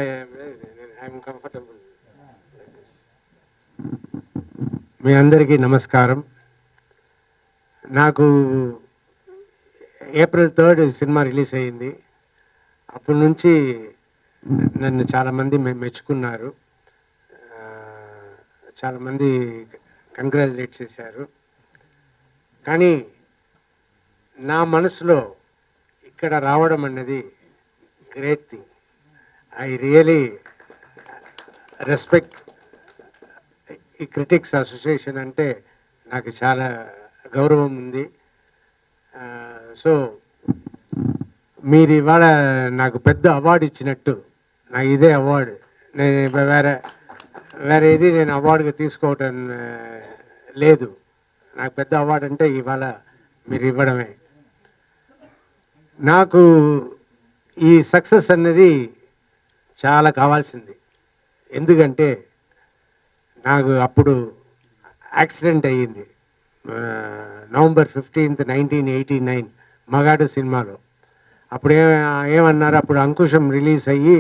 I'm comfortable. మీ అందరికీ నమస్కారం. నాకు April 3 సినిమా రిలీజ్ అయ్యింది. అప్పటి నుంచి నన్ను చాలామంది మెచ్చుకున్నారు, చాలామంది కంగ్రాచులేట్ చేశారు. కానీ నా మనసులో ఇక్కడ రావడం అన్నది great thing. I really respect ఈ క్రిటిక్స్ అసోసియేషన్, అంటే నాకు చాలా గౌరవం ఉంది. సో మీరు ఇవాళ నాకు పెద్ద అవార్డు ఇచ్చినట్టు, నాకు ఇదే అవార్డు. నేను వేరే ఇది నేను అవార్డుగా తీసుకోవటం లేదు. నాకు పెద్ద అవార్డు అంటే ఇవాళ మీరు ఇవ్వడమే. నాకు ఈ సక్సెస్ అన్నది చాలా కావాల్సింది. ఎందుకంటే నాకు అప్పుడు యాక్సిడెంట్ అయ్యింది November 15th, 1989 మగాడు సినిమాలో. అప్పుడు ఏమన్నారు, అప్పుడు అంకుశం రిలీజ్ అయ్యి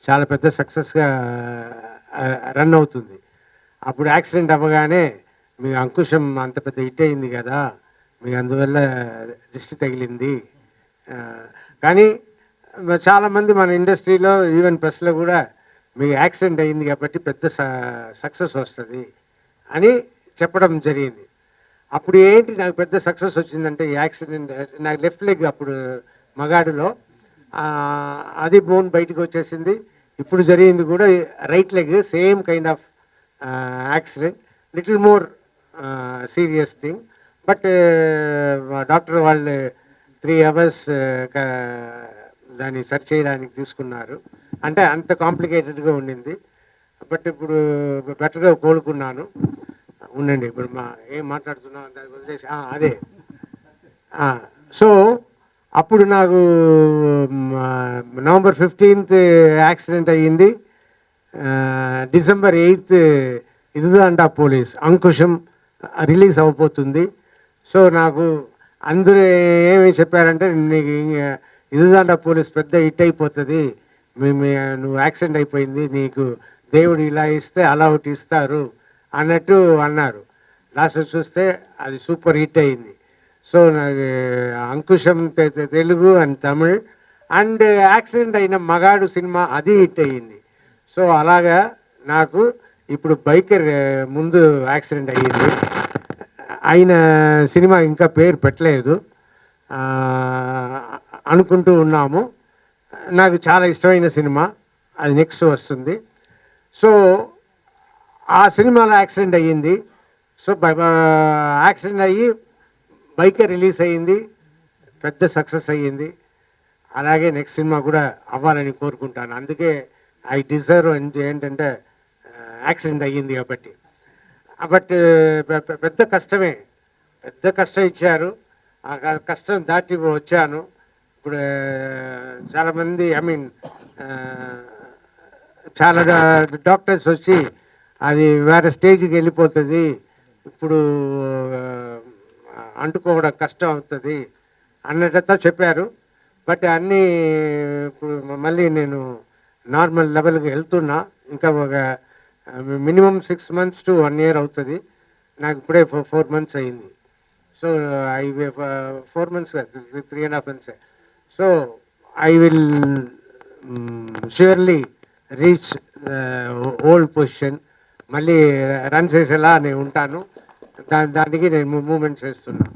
చాలా పెద్ద సక్సెస్గా రన్ అవుతుంది. అప్పుడు యాక్సిడెంట్ అవ్వగానే మీ అంకుశం అంత పెద్ద హిట్ అయింది కదా, మీకు అందువల్ల దిష్టి తగిలింది. కానీ చాలామంది మన ఇండస్ట్రీలో ఈవెన్ ప్రెస్లో కూడా మీకు యాక్సిడెంట్ అయింది కాబట్టి పెద్ద సక్సెస్ వస్తుంది అని చెప్పడం జరిగింది. అప్పుడు ఏంటి నాకు పెద్ద సక్సెస్ వచ్చిందంటే, ఈ యాక్సిడెంట్ నాకు లెఫ్ట్ లెగ్ అప్పుడు మగాడులో అది బోన్ బయటకు వచ్చేసింది. ఇప్పుడు జరిగింది కూడా right leg, same kind of accident, little more serious thing. But doctor వాళ్ళు 3 hours దాన్ని సర్చ్ చేయడానికి తీసుకున్నారు. అంటే అంత కాంప్లికేటెడ్గా ఉండింది. బట్ ఇప్పుడు బెటర్గా కోలుకున్నాను. ఉండండి, ఇప్పుడు ఏం మాట్లాడుతున్నాం దాని వదిలేసి అదే. సో అప్పుడు నాకు November 15th యాక్సిడెంట్ అయ్యింది. December 8th ఇదుదండ police Ankusam release అయిపోతుంది. సో నాకు అందరూ ఏమి చెప్పారంటే, నీకు ఇదుదండ పోలీస్ పెద్ద హిట్ అయిపోతుంది, నువ్వు యాక్సిడెంట్ అయిపోయింది, నీకు దేవుడు ఇలా ఇస్తే అలా ఒకటి ఇస్తారు అన్నట్టు అన్నారు. లాస్ట్ చూస్తే అది సూపర్ హిట్ అయింది. సో నాకు Ankusam Telugu and Tamil and accident అయిన మగాడు సినిమా అది హిట్ అయ్యింది. సో అలాగా నాకు ఇప్పుడు బైకర్ ముందు యాక్సిడెంట్ అయ్యింది, అయిన సినిమా ఇంకా పేరు పెట్టలేదు, అనుకుంటూ ఉన్నాము. నాకు చాలా ఇష్టమైన సినిమా, అది నెక్స్ట్ వస్తుంది. సో ఆ సినిమాలో యాక్సిడెంట్ అయ్యింది. సో యాక్సిడెంట్ అయ్యి బైకే రిలీజ్ అయ్యింది, పెద్ద సక్సెస్ అయ్యింది. అలాగే నెక్స్ట్ సినిమా కూడా అవ్వాలని కోరుకుంటాను. అందుకే ఐ డిజర్వ్ ఏంటంటే యాక్సిడెంట్ అయ్యింది కాబట్టి. బట్ పెద్ద కష్టమే, పెద్ద కష్టం ఇచ్చారు. ఆ కష్టం దాటి వచ్చాను. ఇప్పుడు చాలామంది చాలా డాక్టర్స్ వచ్చి అది వేరే స్టేజ్కి వెళ్ళిపోతుంది, ఇప్పుడు అంటుకోవడం కష్టం అవుతుంది అన్నట్టు చెప్పారు. బట్ అన్నీ ఇప్పుడు మళ్ళీ నేను నార్మల్ లెవెల్కి వెళ్తున్నా. ఇంకా ఒక మినిమం 6 months to 1 year అవుతుంది. నాకు ఇప్పుడే 4 months అయింది. So 4 months 3.5 months. So I will surely reach old position, మళ్ళీ రన్ చేసేలా నేను ఉంటాను. దానికి నేను మూమెంట్స్ చేస్తున్నా.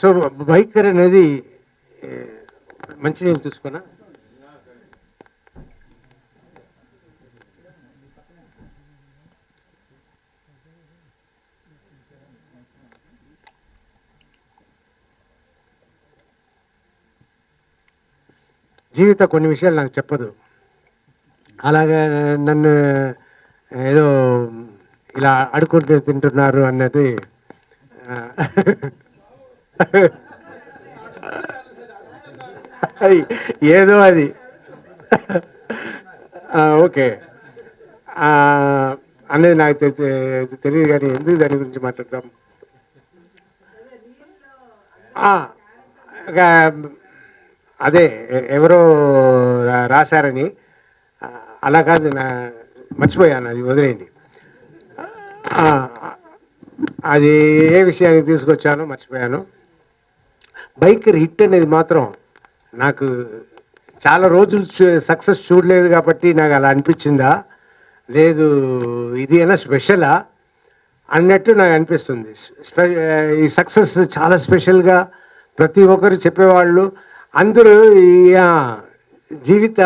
సో బైకర్ అనేది మంచి నేను చూసుకున్నా. జీవిత కొన్ని విషయాలు నాకు చెప్పదు. అలాగే నన్ను ఏదో ఇలా అడుక్కుంటూ తింటున్నారు అన్నది ఏదో అది ఓకే అనేది నాకు తెలియదు. కానీ ఎందుకు దాని గురించి మాట్లాడతాం. అదే ఎవరో రాశారని, అలా కాదు, మర్చిపోయాను, అది వదిలేయండి. ఆ, అది ఏ విషయానికి తీసుకొచ్చానో మర్చిపోయాను. బైకర్ హిట్ అనేది మాత్రం నాకు చాలా రోజులు సక్సెస్ చూడలేదు కాబట్టి నాకు అలా అనిపించిందా, లేదు ఇది అయినా స్పెషలా అన్నట్టు నాకు అనిపిస్తుంది. ఈ సక్సెస్ చాలా స్పెషల్గా ప్రతి ఒక్కరు చెప్పేవాళ్ళు అందరూ జీవిత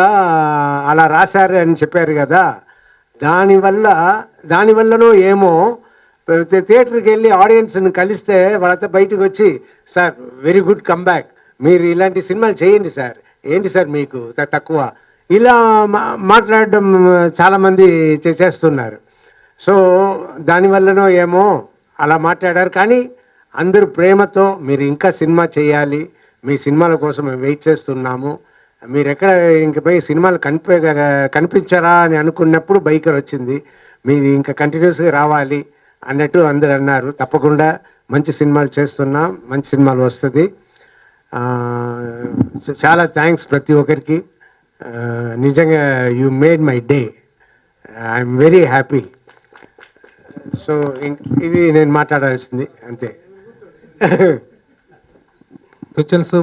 అలా రాశారు అని చెప్పారు కదా, దానివల్లనో ఏమో థియేటర్కి వెళ్ళి ఆడియన్స్ని కలిస్తే వాళ్ళతో బయటకు వచ్చి, సార్ వెరీ గుడ్ కమ్బ్యాక్, మీరు ఇలాంటి సినిమాలు చేయండి సార్, ఏంటి సార్ మీకు తక్కువ, ఇలా మాట్లాడడం చాలామంది చేస్తున్నారు. సో దానివల్లనో ఏమో అలా మాట్లాడారు. కానీ అందరూ ప్రేమతో మీరు ఇంకా సినిమా చేయాలి, మీ సినిమాల కోసం మేము వెయిట్ చేస్తున్నాము, మీరు ఎక్కడ ఇంక పోయి సినిమాలు కనిపించారా అని అనుకున్నప్పుడు బైకర్ వచ్చింది, మీరు ఇంకా కంటిన్యూస్గా రావాలి అన్నట్టు అందరు అన్నారు. తప్పకుండా మంచి సినిమాలు చేస్తున్నాం, మంచి సినిమాలు వస్తుంది. చాలా థ్యాంక్స్ ప్రతి ఒక్కరికి. నిజంగా you made my day, I'm very happy. So ఇది నేను మాట్లాడాల్సింది అంతే. పిక్చర్స్